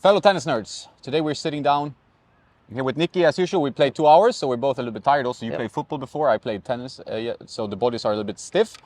Fellow tennis nerds, today we're sitting down here with Nikki as usual. We played 2 hours, so we're both a little bit tired. Also, you played football before, I played tennis, so the bodies are a little bit stiff.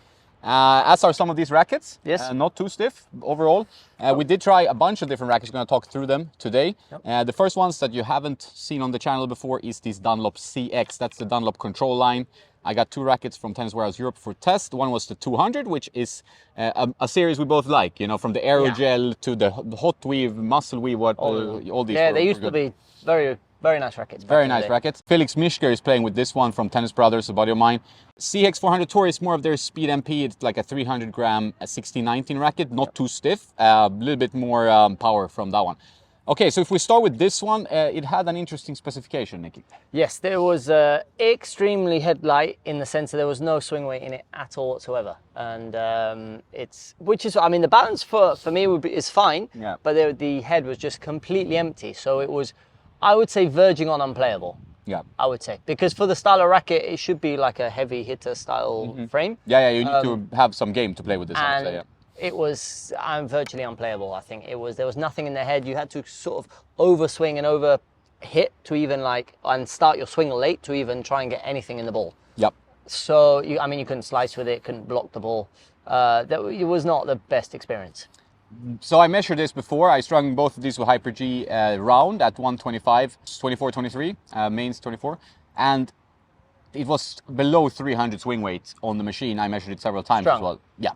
As are some of these rackets, not too stiff overall. We did try a bunch of different rackets. We're going to talk through them today. The first ones that you haven't seen on the channel before is this Dunlop CX. That's the Dunlop control line. I got 2 rackets from Tennis Warehouse Europe for test. One was the 200, which is a series we both like, you know, from the aerogel to the hot weave, muscle weave, all these. Yeah, they used to be very nice rackets. Very nice rackets. Felix Mischker is playing with this one from Tennis Brothers, a buddy of mine. CX 400 Tour is more of their speed MP. It's like a 300 gram 1619 racket, not too stiff, a little bit more power from that one. Okay, so if we start with this one, it had an interesting specification, Nicky. Yes, there was extremely headlight in the sense that there was no swing weight in it at all whatsoever. And the balance for me is fine, but the head was just completely empty. So it was, I would say, verging on unplayable. Yeah, I would say, because for the style of racket, it should be like a heavy hitter style frame. Yeah, you need to have some game to play with this. I would say, yeah. It was virtually unplayable. I think there was nothing in the head. You had to sort of overswing and over hit to even and start your swing late to even try and get anything in the ball. Yep. So you couldn't slice with it, couldn't block the ball. It was not the best experience. So I measured this before. I strung both of these with Hyper G round at 125, 24, 23, mains 24, and it was below 300 swing weight on the machine. I measured it several times as well. Yeah.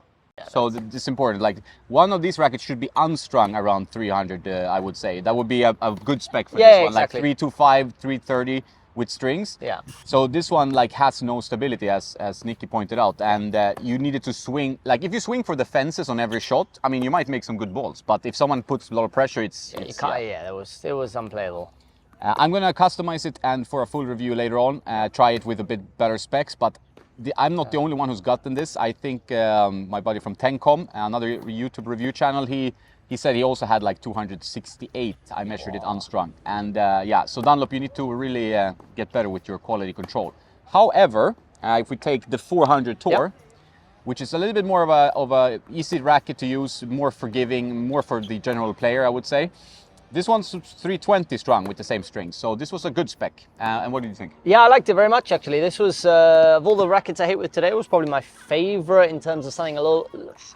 So it's important. Like, one of these rackets should be unstrung around 300, I would say. That would be a good spec for this one. Exactly. Like 325, 330 with strings. Yeah. So this one has no stability, as Nikki pointed out, and you needed to swing. Like, if you swing for the fences on every shot, I mean, you might make some good balls. But if someone puts a lot of pressure, it was unplayable. I'm gonna customize it, and for a full review later on, try it with a bit better specs. But I'm not the only one who's gotten this. I think my buddy from Tencom, another YouTube review channel, he said he also had like 268. I measured it unstrung. And so Dunlop, you need to really get better with your quality control. However, if we take the 400 Tour, which is a little bit more of a easy racket to use, more forgiving, more for the general player, I would say. This one's 320 strung with the same strings, so this was a good spec. And what did you think? Yeah, I liked it very much, actually. This was, of all the rackets I hit with today, it was probably my favorite in terms of something a little,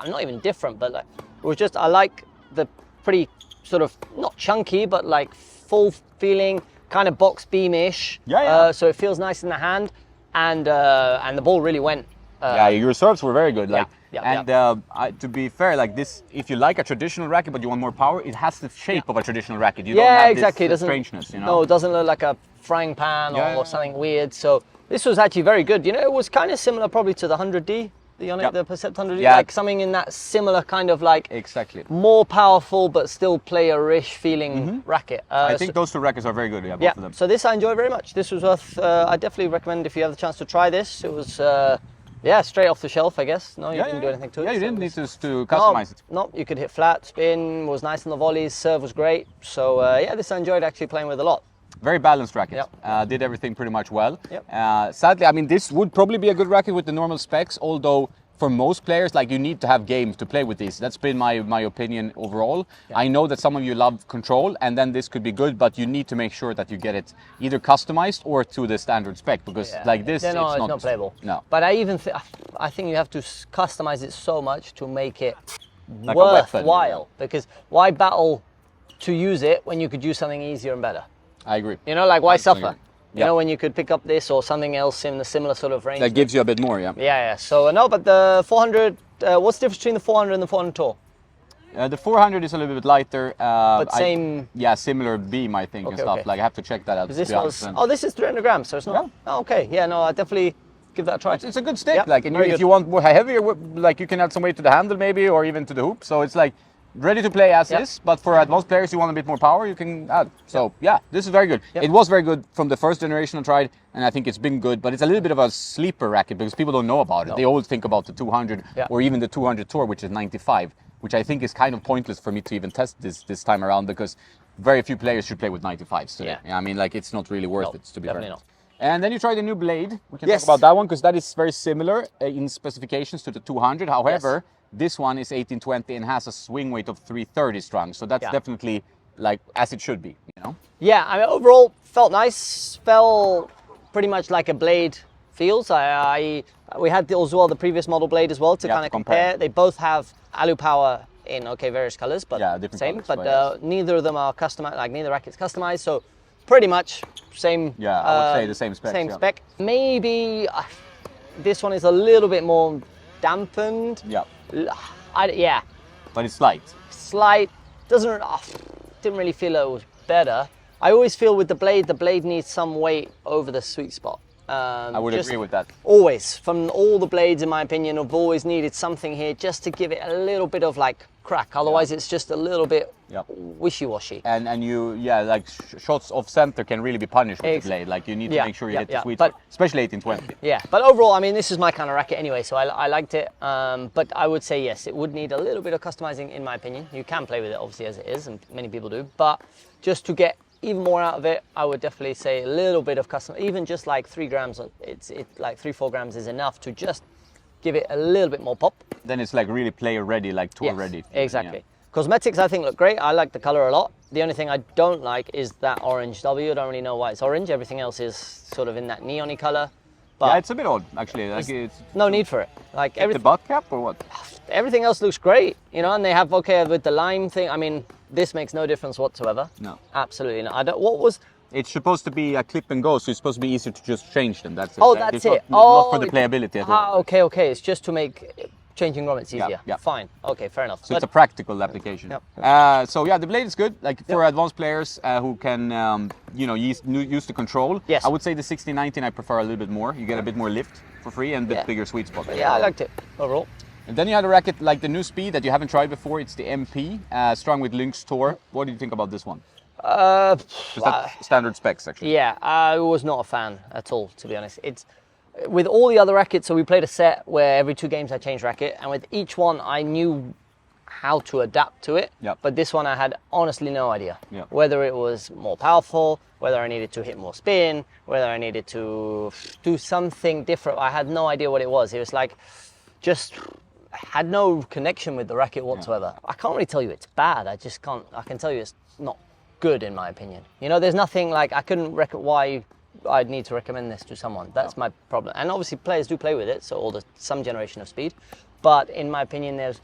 not even different, but it was just, I like the pretty sort of, not chunky, but like full feeling, kind of box beam-ish. So it feels nice in the hand, and the ball really went. Your serves were very good. To be fair, like this, if you like a traditional racket but you want more power, it has the shape of a traditional racket. You don't have exactly. This strangeness, you know? No, it doesn't look like a frying pan or something weird. So this was actually very good. You know, it was kind of similar probably to the 100D, the Percept 100D, like something in that similar kind of more powerful but still player-ish feeling racket. I think those 2 rackets are very good. Both of them. So this I enjoy very much. This was worth. I definitely recommend if you have the chance to try this. It was. Straight off the shelf, I guess. No, you didn't do anything to it. Yeah, you didn't need to customize it. No, you could hit flat, spin, was nice on the volleys, serve was great. So, this I enjoyed actually playing with a lot. Very balanced racket. Did everything pretty much well. Sadly, I mean, this would probably be a good racket with the normal specs, although for most players, you need to have games to play with these. That's been my opinion overall. I know that some of you love control, and then this could be good, but you need to make sure that you get it either customized or to the standard spec, because this, it's not playable. No. But I think you have to customize it so much to make it worthwhile, because why battle to use it when you could use something easier and better? I agree. You know, why suffer? You know, when you could pick up this or something else in the similar sort of range. That gives you a bit more, So, no, but the 400, what's the difference between the 400 and the 400 Tour? The 400 is a little bit lighter. But same... similar beam, I think, and stuff. I have to check that out. This is 300 grams, so it's not... Yeah. Oh, okay. Yeah, no, I definitely give that a try. It's a good stick. If you want more heavier, you can add some weight to the handle maybe, or even to the hoop. So it's ready to play as is, but for advanced players you want a bit more power, you can add. So this is very good. It was very good from the first generation I tried, and I think it's been good, but it's a little bit of a sleeper racket because people don't know about it. They always think about the 200 or even the 200 Tour, which is 95, which I think is kind of pointless for me to even test this time around, because very few players should play with 95s today. I mean, it's not really worth it, to be fair. Not. And then you try the new blade. We can talk about that one, because that is very similar in specifications to the 200. However, this one is 1820 and has a swing weight of 330 strung. So that's definitely like as it should be, you know? Yeah, I mean, overall felt nice. Felt pretty much like a blade feels. We had as well the previous model blade as well to kind of compare. They both have alu power in various colors, but different same. colors, but neither of them are customized. Like neither racket's customized, so pretty much same. Yeah, I would say the same spec. Same spec. Maybe this one is a little bit more dampened. Yeah. Yeah. But it's slight. Slight. Didn't really feel it was better. I always feel with the blade needs some weight over the sweet spot. I would agree with that. Always, from all the blades, in my opinion, I've always needed something here just to give it a little bit of like crack. Otherwise, it's just a little bit wishy-washy. And you, like shots off center can really be punished with the blade. Like you need to make sure you hit the sweet spot, especially 1820. Yeah, but overall, I mean, this is my kind of racket anyway, so I liked it. But I would say yes, it would need a little bit of customizing, in my opinion. You can play with it obviously as it is, and many people do. But just to get even more out of it, I would definitely say a little bit of custom, even just like 3 grams, it's like 3-4 grams is enough to just give it a little bit more pop. Then it's like really player ready, like tour ready. Exactly. Cosmetics I think look great. I like the color a lot. The only thing I don't like is that orange W. I don't really know why it's orange. Everything else is sort of in that neon-y color. But yeah, it's a bit odd actually. Like it's no need for it. Like the butt cap or what? Everything else looks great, you know, and they have with the lime thing. I mean, this makes no difference whatsoever. No, absolutely not. I don't. What was? It's supposed to be a clip and go, so it's supposed to be easier to just change them. That's it. Oh, that's it. Not for the playability at all. Okay. It's just to make changing grommets easier. Yeah. Fine. Okay, fair enough. So it's a practical application. Yep. So yeah, the blade is good. Like for advanced players who can, use the control. Yes. I would say the 1619 I prefer a little bit more. You get a bit more lift for free and a bit bigger sweet spot. Yeah, I liked it overall. And then you had a racket like the new Speed that you haven't tried before. It's the MP, strung with Lynx Tor. What do you think about this one? Is that standard specs actually? Yeah, I was not a fan at all, to be honest. It's with all the other rackets. So we played a set where every 2 games I changed racket, and with each one I knew how to adapt to it. Yep. But this one I had honestly no idea. Yep. Whether it was more powerful, whether I needed to hit more spin, whether I needed to do something different. I had no idea what it was. It was like just had no connection with the racket whatsoever. I can't really tell you it's bad. I just can't. I can tell you it's not good in my opinion. You know, there's nothing like I couldn't why I'd need to recommend this to someone. That's my problem. And obviously players do play with it, so some generation of Speed. But in my opinion, there's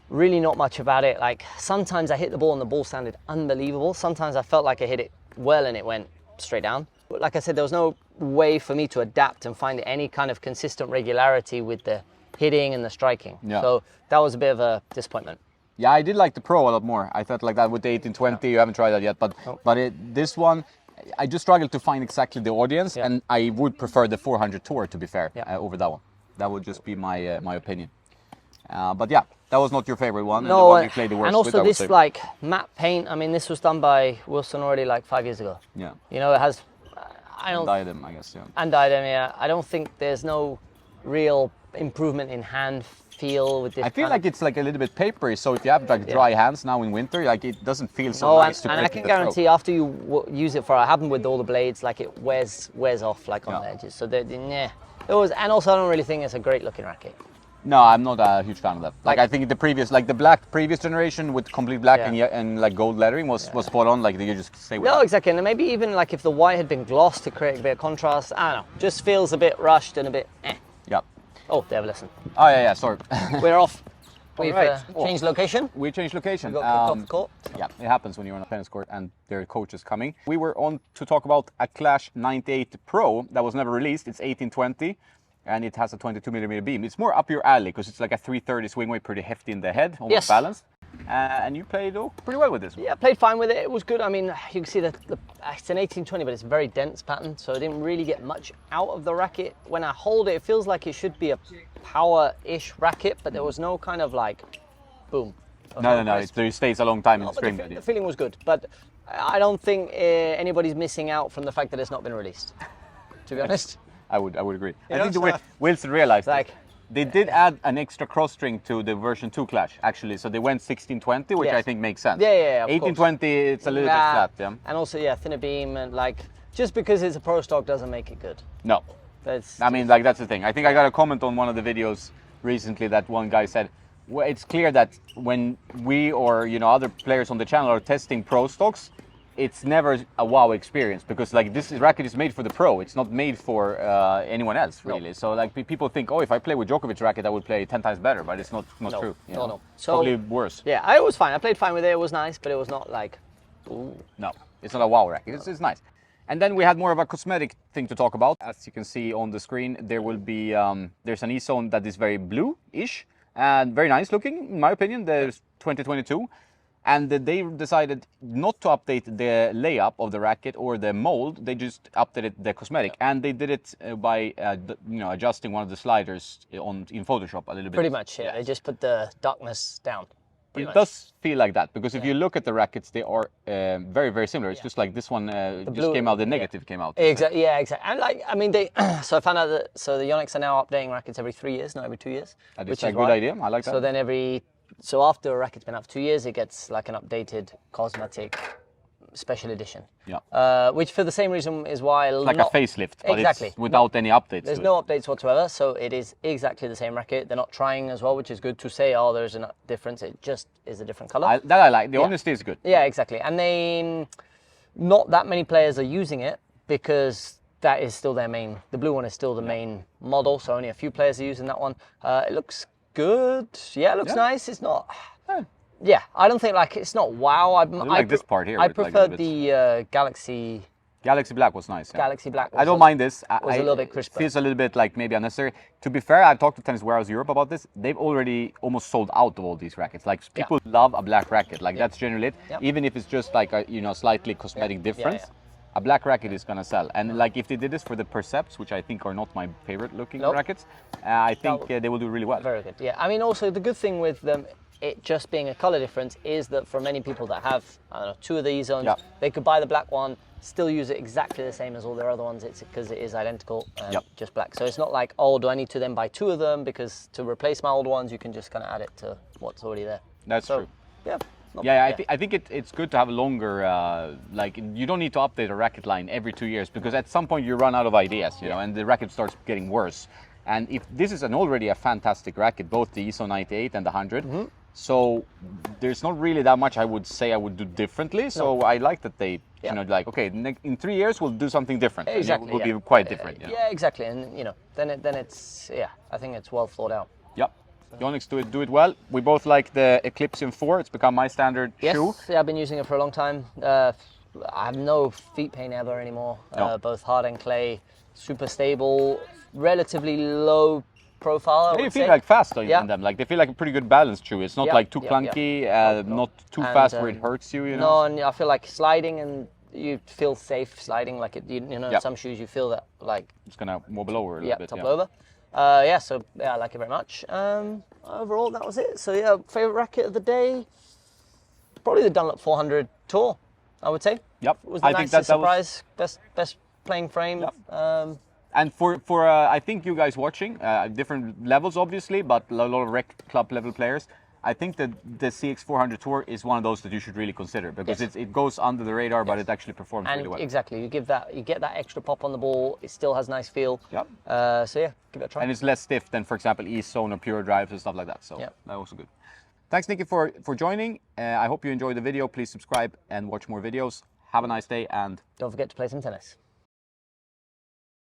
really not much about it. Like sometimes I hit the ball and the ball sounded unbelievable. Sometimes I felt like I hit it well and it went straight down. But like I said, there was no way for me to adapt and find any kind of consistent regularity with the hitting and the striking. Yeah. So that was a bit of a disappointment. Yeah, I did like the Pro a lot more. I thought like that with the 1820. You haven't tried that yet, but this one, I just struggled to find exactly the audience, and I would prefer the 400 Tour to be fair over that one. That would just be my opinion. But yeah, that was not your favorite one. No, and the one you played the worst and also with, this like matte paint. I mean, this was done by Wilson already like 5 years ago. Yeah. You know, it has. And Diadem, I guess. Yeah. And Diadem, yeah. I don't think there's no real improvement in hand feel with this. I feel like it's like a little bit papery, so if you have like dry hands now in winter, like it doesn't feel so nice to grip. And I can guarantee after you use it for a happened with all the blades, like it wears off like on the edges. So it was, and also I don't really think it's a great looking racket. No, I'm not a huge fan of that. Like I think the previous, like the black previous generation with complete black and like gold lettering was spot on. Like you just stay with No, that. Exactly, and maybe even like if the white had been glossed to create a bit of contrast, I don't know, just feels a bit rushed and a bit Yeah. Oh, they have a lesson. Oh yeah, sorry. We're off. We've changed location. We changed location. We got kicked off the court. Yeah, it happens when you're on a tennis court and there are coaches coming. We were on to talk about a Clash 98 Pro that was never released. It's 1820 and it has a 22mm beam. It's more up your alley because it's like a 330 swing weight, pretty hefty in the head, almost balanced. And you played pretty well with this one. Yeah, played fine with it. It was good. I mean, you can see that it's an 1820, but it's a very dense pattern, so I didn't really get much out of the racket. When I hold it, it feels like it should be a power-ish racket, but there was no kind of like, boom. No. It stays a long time in the string. The feeling was good, but I don't think anybody's missing out from the fact that it's not been released, to be honest. I would agree. I think the way Wilson realized they did add an extra cross string to the version 2 Clash, actually. So they went 1620, which I think makes sense. Yeah. 1820, it's a little bit flat, yeah. And also, thinner beam, and like, just because it's a Pro stock doesn't make it good. No. I mean, like, that's the thing. I think I got a comment on one of the videos recently that one guy said, well, it's clear that when we or other players on the channel are testing pro stocks, it's never a wow experience, because like this racket is made for the pro. It's not made for anyone else really. No. So like people think, oh, if I play with Djokovic's racket, I would play 10 times better, but it's not true. No. So, probably worse. Yeah, I was fine. I played fine with it. It was nice, but it was not like, ooh. No, it's not a wow racket. It's nice. And then we had more of a cosmetic thing to talk about. As you can see on the screen, there will be there's an Ezone that is very blue-ish and very nice looking, in my opinion. There's 2022. And they decided not to update the layup of the racket or the mold. They just updated the cosmetic, and they did it by adjusting one of the sliders in Photoshop a little bit. Pretty much, yeah. They just put the darkness down. It does feel like that, because if you look at the rackets, they are very, very similar. It's just like this one just came out, the negative came out. Exactly, yeah, exactly. And like, I mean, so I found out that the Yonex are now updating rackets every 3 years, not every 2 years. Which is a good idea. I like that. So then so after a racket's been out for 2 years, it gets like an updated cosmetic special edition. Yeah. Which for the same reason is why it's like a facelift, but it's without any updates. There's no updates whatsoever, so it is exactly the same racket. They're not trying as well, which is good to say, oh, there's a difference. It just is a different color. That I like. The honesty is good. Yeah, exactly. And not that many players are using it, because that is still their main. The blue one is still the main model, so only a few players are using that one. It looks good. Yeah, it looks nice. It's not. Yeah, I don't think it's not wow. I like this part here. I preferred the Galaxy. Galaxy Black was nice. Yeah. Galaxy Black. I don't mind this. It was a little bit crisper. Feels a little bit like maybe unnecessary. To be fair, I've talked to Tennis Warehouse Europe about this. They've already almost sold out of all these rackets. Like people love a black racket. Like that's generally it. Yep. Even if it's just like a slightly cosmetic difference. A black racket is gonna sell, and like if they did this for the Percepts, which I think are not my favorite looking rackets, I think they will do really well. Very good. Yeah, I mean, also the good thing with them, it just being a color difference, is that for many people that have, I don't know, 2 of the Ezones, they could buy the black one, still use it exactly the same as all their other ones. It's because it is identical, just black. So it's not like, oh, do I need to then buy 2 of them, because to replace my old ones, you can just kind of add it to what's already there. That's true. Yeah. I think it's good to have a longer, like you don't need to update a racket line every 2 years, because at some point you run out of ideas, you know, and the racket starts getting worse. And if this is already a fantastic racket, both the Ezone 98 and the 100, so there's not really that much I would say I would do differently. So I like that they, like, okay, in 3 years we'll do something different. Exactly. It will be quite different. Yeah, exactly. And then it's I think it's well thought out. Yep. Yonex do it well. We both like the Eclipse 4. It's become my standard shoe. Yeah, I've been using it for a long time. I have no feet pain ever anymore. No. Both hard and clay, super stable, relatively low profile. They feel like fast on them. Like they feel like a pretty good balanced shoe. It's not like too clunky, not too fast where it hurts you. No, and I feel like sliding, and you feel safe sliding. Like some shoes you feel that like it's gonna wobble over a little bit. Topple over. So I like it very much. Overall, that was it. So favorite racket of the day, probably the Dunlop 400 Tour, I would say. Yep. It was the nicest surprise. Best playing frame. Yep. And for I think you guys watching, different levels obviously, but a lot of rec club level players, I think that the CX400 Tour is one of those that you should really consider, because it goes under the radar, but it actually performs really well. Exactly, you get that extra pop on the ball. It still has nice feel. Yep. So give it a try. And it's less stiff than, for example, Ezone or Pure Drives and stuff like that. So that was good. Thanks, Nicky, for joining. I hope you enjoyed the video. Please subscribe and watch more videos. Have a nice day, and don't forget to play some tennis.